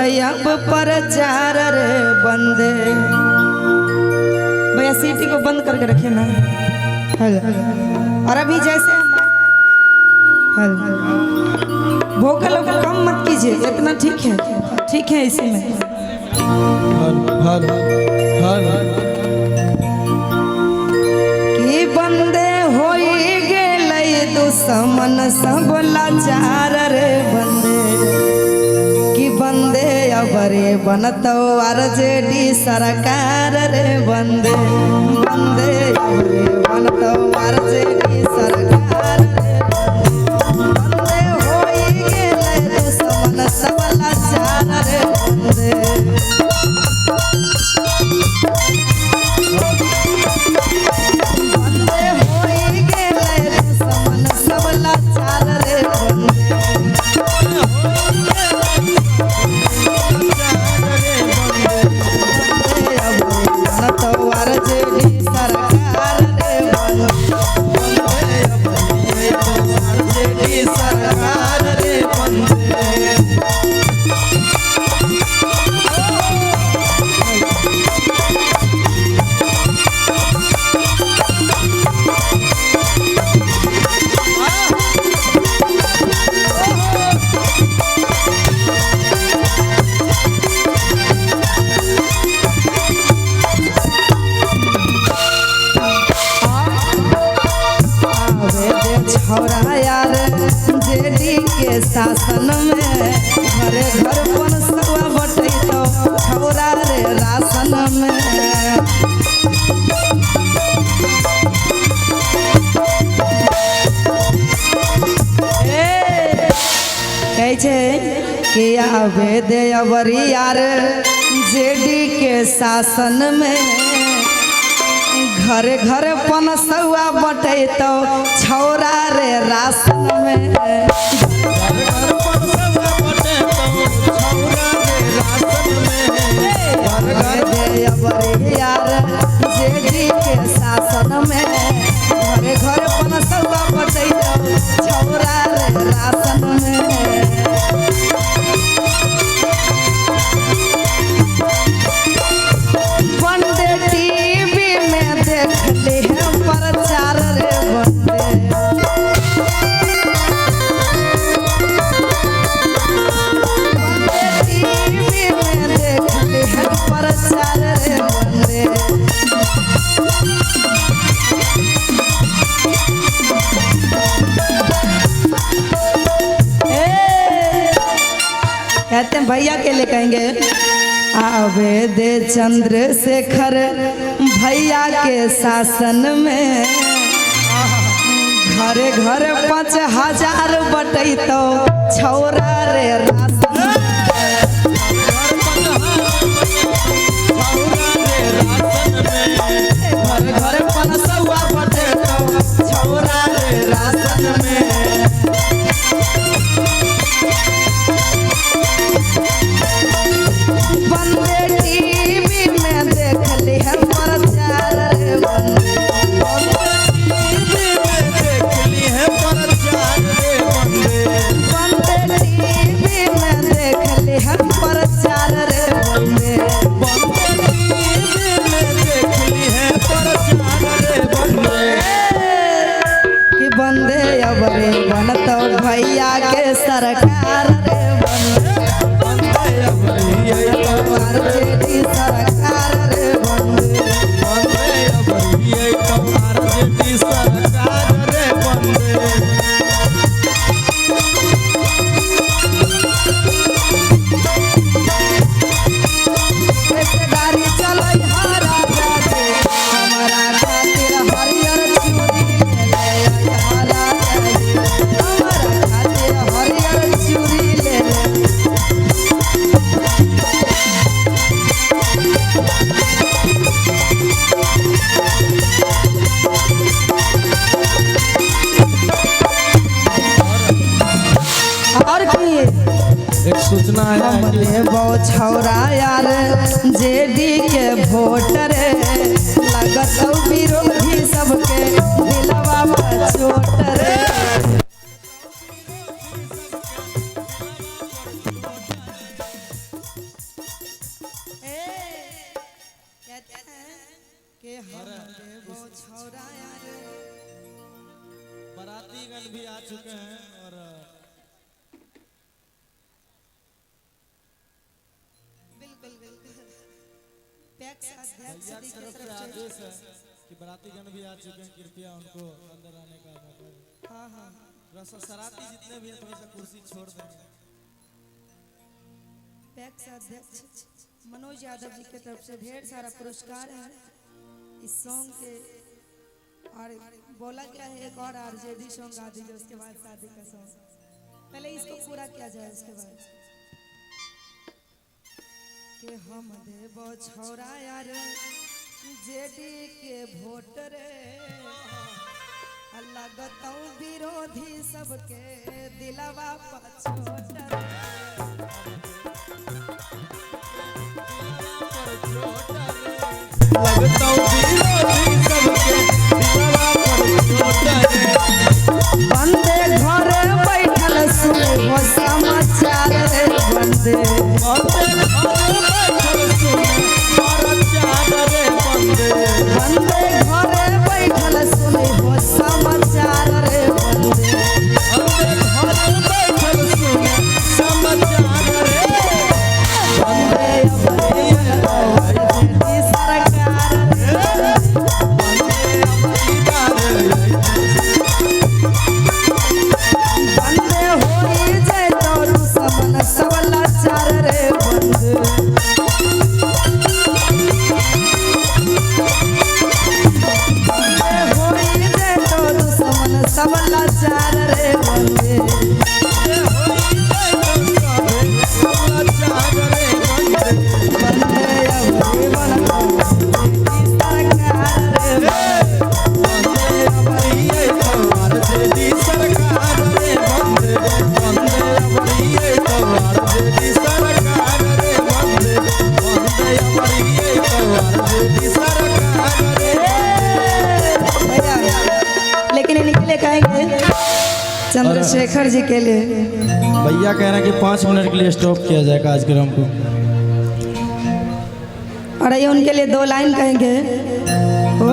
अब प्रचार रे बंदे। भैया सीटी को बंद करके रखे ना। और अभी जैसे वोकल कम मत कीजिए, इतना ठीक है इसी में। कि बंदे होई गेलै दुश्मन सब लाचार रे बंदे। कि बंदे अबरे बनतो आरजेडी सरकार रे बंदे। बंदे अबरे बनतो आरजेडी सरकार रे बंदे। होई गेलै दुश्मन सब लाचार रे बंदे। जेडी के शासन में घरे घर पनसवा बटैतो छौरा रे राशन में। कहै छै कि आबे दे अबरी यार जेडी के शासन में घरे घर पनसवा बटैतो छौरा रे राशन में। यार जेडी के शासन में घरे घर पनसवा बटैतो छौरा रे राशन में। बंदे टीवी में देखले हैं प्रचार रे बंदे। बंदे टीवी में देखले हैं प्रचार रे बंदे। कहते हैं भैया के लिए कहेंगे आवे दे चंद्रशेखर भैया के शासन में घरे घर 5000 बटैतो छौरा रे राशन में। घरे घर पनसवा बटैतो छौरा रे राशन में। बंदे टीवी में देखले हैं प्रचार रे बंदे। बंदे टीवी में देखले हैं प्रचार रे बंदे। कि बंदे अबरे बनतो भैया के सरकार रे बंदे। आरजेडी सरकार रे बंदे। आरजेडी सरकार रे बंदे। गाड़ी चलै हरा जाके हमारा खातिर हरियर चूड़ी ले ले। हरा हमारा खातिर हरियर चूड़ी ले ले। और की एक सूचना है हमरे छौरा यार जेडी के वोटर लगत विरोधी सबके दिलवा पर चोट रे। जन भी आ चुके हैं और बिल्कुल बिल्कुल पैक्स अध्यक्ष भैया जी की की तरफ से तरफ आदेश से है कि बाराती जन भी आ चुके हैं, कृपया उनको अंदर आने का मौका दें। हाँ हाँ थोड़ा सा शरारती जितने भी हैं थोड़ा सा कुर्सी छोड़ देंगे। पैक्स अध्यक्ष मनोज यादव जी की तरफ से ढेर सारा पुरस्कार है इस सॉन्ग के। और बोला क्या है, एक और आरजेडी सॉन्ग गा दीजिए, उसके बाद शादी का सॉन्ग। पहले इसको पूरा किया जाए, उसके बाद के हम देव छौरा यार जेडी के वोट रे, लगतौ विरोधी सबके दिलवा पछोट रे। लगता हूँ विरोधी सबके दिलवा पर चोट रे। बंदे घरे बैठल सुने हो समाचार रे, बंदे बंदे घरे बैठल सुने हो समाचार रे, बंदे बंदे अपनी सरकार रे, बंदे होई जाए तो दुश्मन सब लाचार रे, बंदे होई जाए तो दुश्मन सब लाचार रे, बंदे बंदे अपनी सरकार रे, लेकिन इनके लिए कहेंगे चंद्रशेखर जी के लिए। भैया कह रहे हैं कि 5 मिनट के लिए स्टॉप किया जाए कार्यक्रम को। और ये उनके लिए 2 लाइन कहेंगे। ओ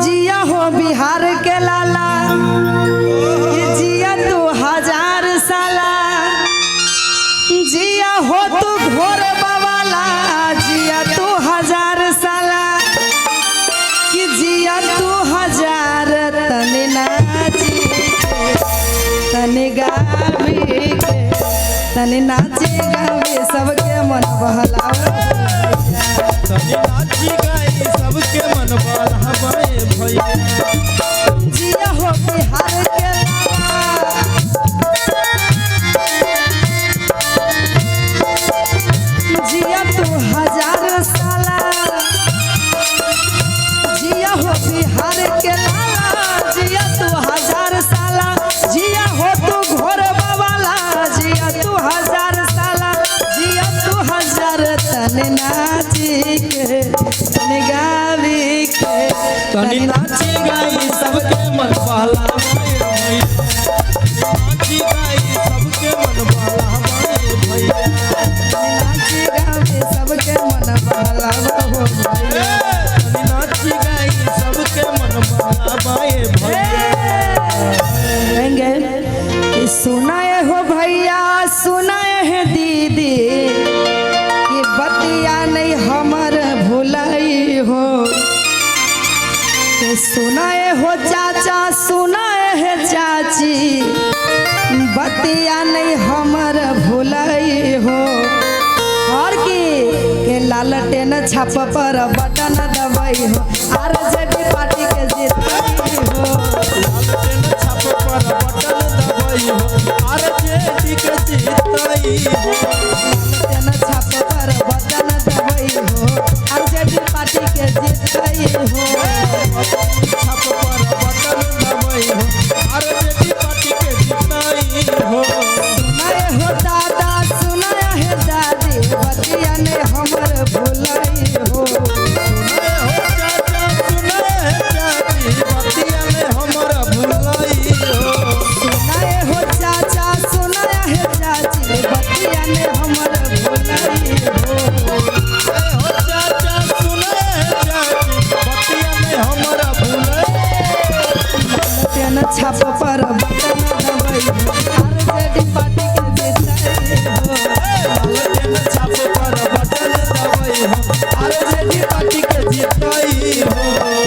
जिया हो बिहार के लाला, ये जिया तू 1000 साला, जिया हो तू घोर बवाला, जिया तू 1000 साला, कि जिया तू 1000 तने नाची तने गावी के, तने नाची गावी सबके मन बहलावे। सबके मन बहलावे भैया। जिया हो बिहार के लाला, जिया तू 1000 साला, जिया हो बिहार के लाला, जिया तू 1000 साला, जिया हो तू घोर बवाला, जिया तू 1000 साला, जिया तू 1000 तने नाची के तने गावी के, तनी नाची गाई सबके मन बहलावे भैया। नाची गाई सबके मन बहलावे भैया। नाची गावे सबके मन बहलावा हो भैया। तनी नाची गाई सबके मन बहलावे भैया। कहेंगे कि सुनाए हो भैया, सुनाए है दीदी, कि बतिया नहीं हमर भुलाई हो, कि सुनाए हो चाचा, सुनाए है चाची, बतिया नहीं हमर भुलाई हो। और के लालटेन छाप पर बटन दबाई हो, आरजेडी पार्टी के जीताई हो। लालटेन छाप पर बटन दबाई हो, आरजेडी के जीताई हो। लालटेन छाप पर बटन दबाई हो, आरजेडी पार्टी के जीताई हो। छाप पर बटन दबाई हो, आरजेडी पार्टी के जीताई हो। सुनाए हो दादा, सुनाए है दादी, बतिया ने हमर भुलाई हो। सुने हो चाचा, सुने है चाची, बतिया ने हमरा भुलाई हो। सुनाए हो चाचा, सुनाए है चाची, बतिया ने हमर भुलाई हो। सुने हो चाचा, सुने है चाची, बतिया ने हमरा भुलाई हो। तेन छाप पर बटन दबाई हो आरजेडी पार्टी के जिताई हो लालटेन छाप पर बटन दबाई हो आरजेडी पार्टी के जिताई हो।